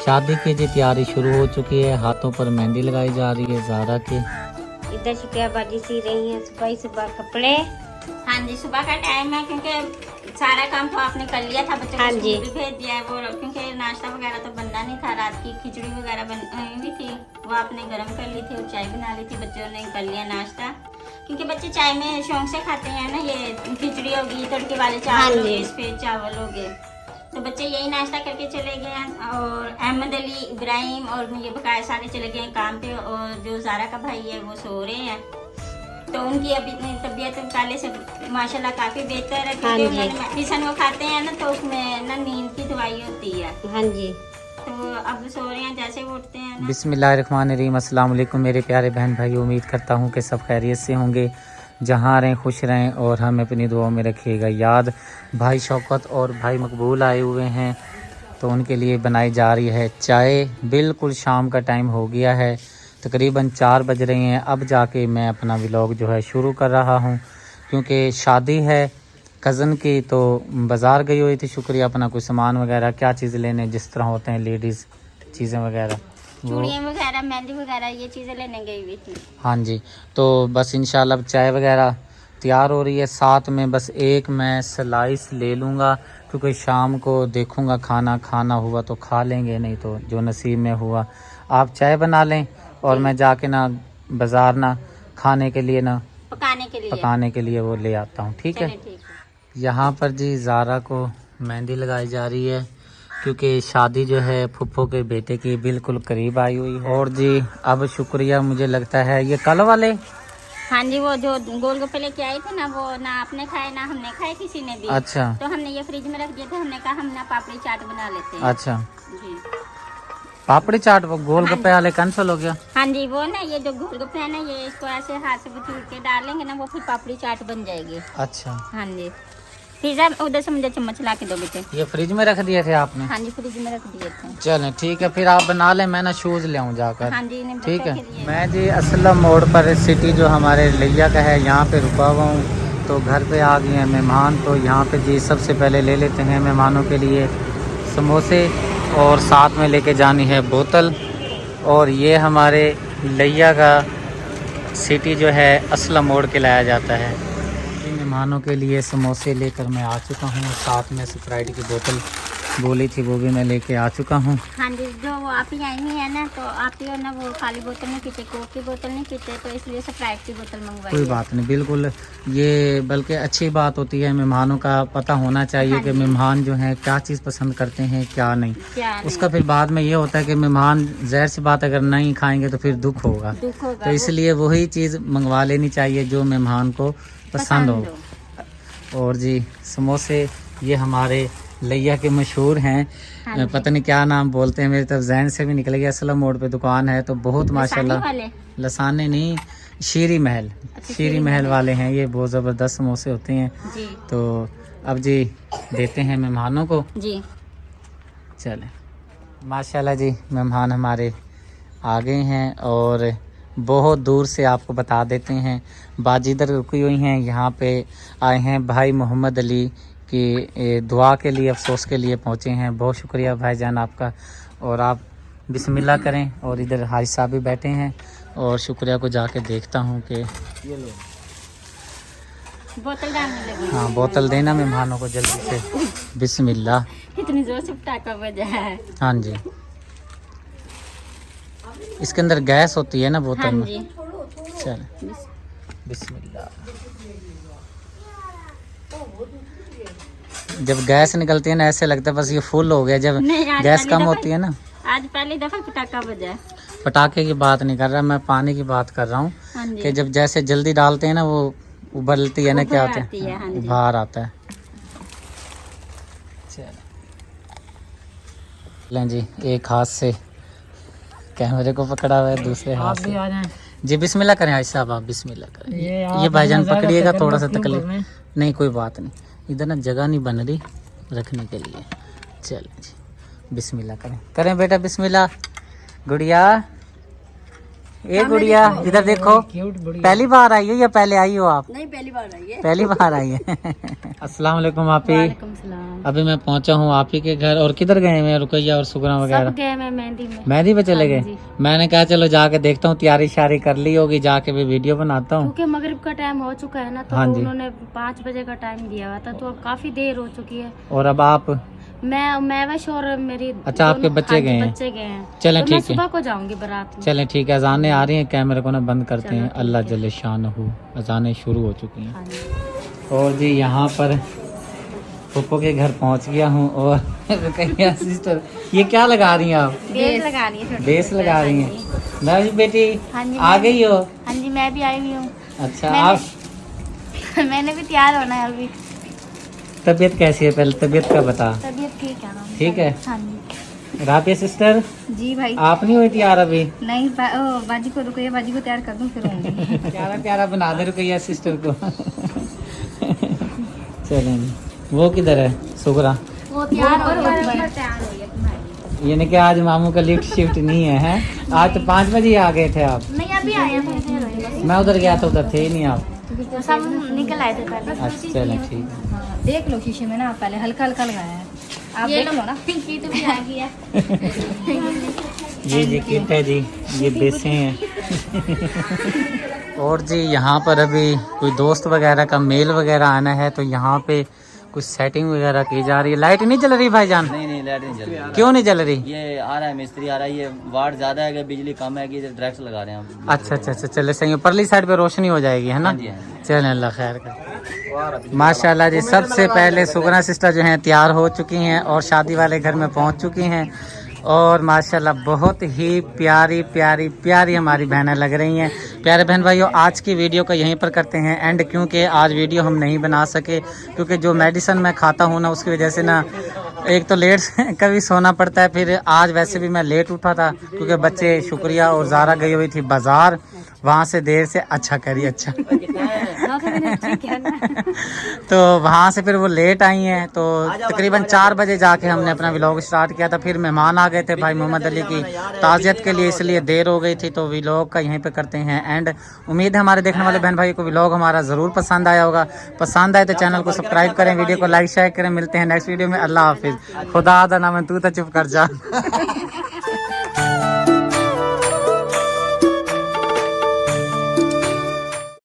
शादी की जी तैयारी शुरू हो चुकी है, हाथों पर मेहंदी लगाई जा रही है ज़ारा के। इधर शुक्रिया बाजी सी रही है सुबह ही सुबह कपड़े। हाँ जी, सुबह का टाइम है क्योंकि सारा काम तो आपने कर लिया था, बच्चों को स्कूल भी भेज दिया है वो, क्योंकि नाश्ता वगैरह तो बनना नहीं था। रात की खिचड़ी वगैरह बनी हुई थी, वो आपने गर्म कर ली थी और चाय बना ली थी, बच्चों ने कर लिया नाश्ता। क्योंकि बच्चे चाय में शौक से खाते हैं ना, ये खिचड़ी होगी, तड़के वाले चावल हो गए, सफेद चावल हो गए, तो बच्चे यही नाश्ता करके चले गए हैं। और अहमद अली, इब्राहिम और ये बकाया सारे चले गए हैं काम पे, और जो ज़ारा का भाई है वो सो रहे हैं। तो उनकी अभी तबीयत पहले से माशाल्लाह काफ़ी बेहतर है, क्योंकि उन्होंने मेडिसिन वो खाते हैं ना, तो उसमें ना नींद की दवाई होती है। हाँ जी, तो अब सो रहे हैं, जैसे वो उठते हैं ना। बिस्मिल्लाहिर्रहमानिर्रहीम, अस्सलाम वालेकुम मेरे प्यारे बहन भाई। उम्मीद करता हूँ कि सब खैरियत से होंगे, जहाँ रहें खुश रहें और हमें अपनी दुआओं में रखिएगा याद। भाई शौकत और भाई मकबूल आए हुए हैं, तो उनके लिए बनाई जा रही है चाय। बिल्कुल शाम का टाइम हो गया है, तकरीबन 4 बज रहे हैं। अब जाके मैं अपना व्लॉग जो है शुरू कर रहा हूँ, क्योंकि शादी है कज़न की, तो बाज़ार गई हुई थी शुक्रिया अपना कुछ सामान वगैरह, क्या चीज़ लेने, जिस तरह होते हैं लेडीज़ चीज़ें वगैरह, चूड़ियाँ वगैरह, मेहंदी वगैरह, ये चीज़ें लेने गई हुई थी। हाँ जी। तो बस इंशाल्लाह अब चाय वगैरह तैयार हो रही है, साथ में बस एक मैं स्लाइस ले लूँगा, क्योंकि शाम को देखूँगा खाना हुआ तो खा लेंगे, नहीं तो जो नसीब में हुआ। आप चाय बना लें और मैं जाके ना बाज़ार ना खाने के लिए ना पकाने के लिए वो ले आता हूँ, ठीक है। यहाँ पर जी ज़ारा को मेहंदी लगाई जा रही है, क्योंकि शादी जो है फुफ्फो के बेटे की बिल्कुल करीब आई हुई है। और जी अब शुक्रिया, मुझे लगता है ये कल वाले, हाँ जी, वो जो गोलगप्पे लेके आई थी ना, वो ना आपने खाए ना हमने खाए, किसी ने भी। अच्छा, तो हमने ये फ्रिज में रख दिए थे, हमने कहा हम ना पापड़ी चाट बना लेते हैं। अच्छा जी, पापड़ी चाट, वो गोलगप्पे वाले कैंसिल हो गया। हाँ जी, वो ना ये जो गोलगप्पे है ना, ये इसको ऐसे हाथ से बचूर के डालेंगे ना, वो फिर पापड़ी चाट बन जाएगी। अच्छा, हाँ जी, पिज्जा उधर से मुझे चम्मच ला के दो बेटे। ये फ्रिज में रख दिए थे आपने? हाँ जी, फ्रिज में रख दिए थे। चलें ठीक है, फिर आप बना लें, मैं ना शूज़ ले आऊँ जाकर। हाँ जी, ठीक है। मैं जी असलम मोड़ पर सिटी जो हमारे लिया का है, यहाँ पे रुका हुआ हूँ। तो घर पे आ गए हैं मेहमान, तो यहाँ पे जी सबसे पहले ले लेते हैं मेहमानों के लिए समोसे, और साथ में लेके जानी है बोतल। और ये हमारे लिया का सिटी जो है असलम मोड़ के लाया जाता है। मेहमानों के लिए समोसे लेकर मैं आ चुका हूँ, साथ में स्प्राइट की बोतल बोली थी वो भी मैं लेके आ चुका हूँ। हाँ जी, जो वो आप ही आई हुई है ना, तो आप ही ना वो खाली बोतल नहीं पीते, कोक की बोतल नहीं पीते, तो इसलिए स्प्राइट की बोतल मंगवाई। कोई बात नहीं, बिल्कुल ये बल्कि अच्छी बात होती है, मेहमानों का पता होना चाहिए। हाँ कि मेहमान जो हैं क्या चीज़ पसंद करते हैं क्या नहीं, उसका फिर बाद में ये होता है कि मेहमान ज़ाहिर सी बात अगर नहीं खाएंगे तो फिर दुख होगा। तो इसलिए वही चीज़ मंगवा लेनी चाहिए जो मेहमान को पसंद हो। और जी समोसे ये हमारे लिया के मशहूर हैं। हाँ, पता नहीं क्या नाम बोलते हैं, मेरी तरफ जहन से भी निकल गया। असलम मोड़ पे दुकान है, तो बहुत माशाल्लाह, लसाने नहीं, शीरी महल, शीरी महल वाले हैं ये, बहुत ज़बरदस्त समोसे होते हैं जी। तो अब जी देते हैं मेहमानों को जी। चलें, माशाल्लाह जी मेहमान हमारे आ गए हैं, और बहुत दूर से आपको बता देते हैं बाजी इधर रुकी हुई हैं, यहाँ पे आए हैं भाई मोहम्मद अली की दुआ के लिए, अफसोस के लिए पहुँचे हैं। बहुत शुक्रिया भाईजान आपका, और आप बिस्मिल्लाह करें। और इधर हाजी साहब भी बैठे हैं, और शुक्रिया को जाके देखता हूँ कि ये लो बोतल डालने लगी। हाँ, बोतल देना मेहमानों को जल्दी से। बिस्मिल्लाह, कितनी जोर से पटाखा बजा है। हाँ जी, इसके अंदर गैस होती है ना बोतल में। चल बिस्मिल्लाह। जब गैस निकलती है ना, ऐसे लगता है बस ये फुल हो गया। जब गैस कम होती है ना, आज पहली दफा पटाखा बजा। पटाखे की बात नहीं कर रहा मैं, पानी की बात कर रहा हूँ। कि जब जैसे जल्दी डालते हैं ना, वो उबलती है ना, क्या होता है, उबार आता है। चलें जी, एक हाथ से कैमरे को पकड़ा हुआ है, दूसरे हाथ से जी बिस्मिल्लाह करें। आयशा साहब आप बिस्मिल्लाह करें। ये भाईजान पकड़िएगा, थोड़ा सा तकलीफ नहीं, कोई बात नहीं, इधर ना जगह नहीं बन रही रखने के लिए। चलें जी, बिस्मिल्लाह करें, करें बेटा बिस्मिल्लाह। गुड़िया ये गुड़िया इधर देखो, पहली बार आई हो या पहले आई हो आप? नहीं, पहली बार आई है। पहली बार आई है। अस्सलाम वालेकुम आपी। अभी मैं पहुंचा हूँ आपी के घर। और किधर गए हैं रुकैया और सुगरा वगैरह? गए मैं मेहंदी में। मेहंदी पे चले गए। मैंने कहा चलो जाके देखता हूँ, तैयारी शारी कर ली होगी, जाके भी वीडियो बनाता हूँ। क्योंकि मगरिब का टाइम हो चुका है ना, तो हाँ जी। उन्होंने 5 बजे का टाइम दिया हुआ था, तो अब काफी देर हो चुकी है। और अब आप? मैं वश और मेरी अच्छा, आपके बच्चे गए हैं? बच्चे गए हैं। चलें तो ठीक मैं है, सुबह को जाऊंगी बारात में। चलें ठीक है। अजानें आ रही हैं, कैमरे को ना बंद करते हैं। अल्लाह जल्ले शानहू, अजानें शुरू हो चुकी हैं। हाँ जी। और जी यहाँ पर पप्पो के घर पहुँच गया हूँ। और रुकैया सिस्टर, ये क्या लगा रही हैं आप? बेस लगा रही है। बेस लगा रही हैं। मैं भी बेटी हाँ जी, आ गई हो? हाँ जी, मैं भी आई हुई हूँ। अच्छा, आप? मैंने भी तैयार होना है अभी। तबीयत कैसी है? पहले तबीयत का बता। तबीयत ठीक है ना? ठीक है। हाँ जी। राबिया सिस्टर, जी भाई। आप नहीं हुई तैयार अभी? नहीं, बाजी को रुको, ये बाजी को तैयार कर दूं फिर होंगी। प्यारा प्यारा बना दे रुकैया सिस्टर को। चलें, वो किधर है सुगरा? वो तैयार हो गई। यानी कि आज मामू का लिफ्ट शिफ्ट नहीं है, हैं? आज तो 5 बजे आ गए थे आप। नहीं, अभी आए हैं। मैं उधर गया था, उधर थे ही नहीं आप। सब निकल आए थे पहले। अच्छा चलें ठीक है। देख लो शीशे में ना, पहले हल्का हल्का लगाया है, आप देख लो ना। की तो भी आ गया। ये जी किट है जी, ये बेसे हैं। और जी यहाँ पर अभी कोई दोस्त वगैरह का मेल वगैरह आना है, तो यहाँ पे कुछ सेटिंग वगैरह की जा रही है। लाइट नहीं चल रही भाईजान? नहीं लाइट नहीं चल रही। क्यों नहीं चल रही? ये आ रहा है मिस्त्री आ रहा है, ये वाट ज्यादा है कि बिजली कम है कि डायरेक्ट लगा रहे हैं हम। अच्छा अच्छा अच्छा, चले सही है। परली साइड पे रोशनी हो जाएगी, है ना? हाँ जी, हाँ जी। चलें, अल्लाह खैर कर। माशाल्लाह जी, सबसे पहले सुगना सिस्टर जो हैं तैयार हो चुकी हैं और शादी वाले घर में पहुंच चुकी हैं। और माशाल्लाह बहुत ही प्यारी प्यारी प्यारी हमारी बहनें लग रही हैं। प्यारे बहन भाइयों, आज की वीडियो को यहीं पर करते हैं एंड, क्योंकि आज वीडियो हम नहीं बना सके, क्योंकि जो मेडिसिन मैं खाता हूँ ना, उसकी वजह से ना एक तो लेट कभी सोना पड़ता है, फिर आज वैसे भी मैं लेट उठा था क्योंकि बच्चे शुक्रिया और ज़ारा गई हुई थी बाज़ार, वहाँ से देर से अच्छा करी अच्छा तो वहाँ से फिर वो लेट आई हैं, तो तकरीबन 4 बजे जाके हमने अपना व्लॉग स्टार्ट किया था। फिर मेहमान आ गए थे भाई मोहम्मद अली की ताज़ियत के लिए, इसलिए देर हो गई थी। तो व्लॉग का यहीं पे करते हैं एंड। उम्मीद है हमारे देखने वाले बहन भाई को व्लॉग हमारा ज़रूर पसंद आया होगा। पसंद आए तो चैनल को सब्सक्राइब करें, वीडियो को लाइक शेयर करें। मिलते हैं नेक्स्ट वीडियो में। अल्लाह हाफिज़। खुदा दा नाम, तू तो चुप कर जा।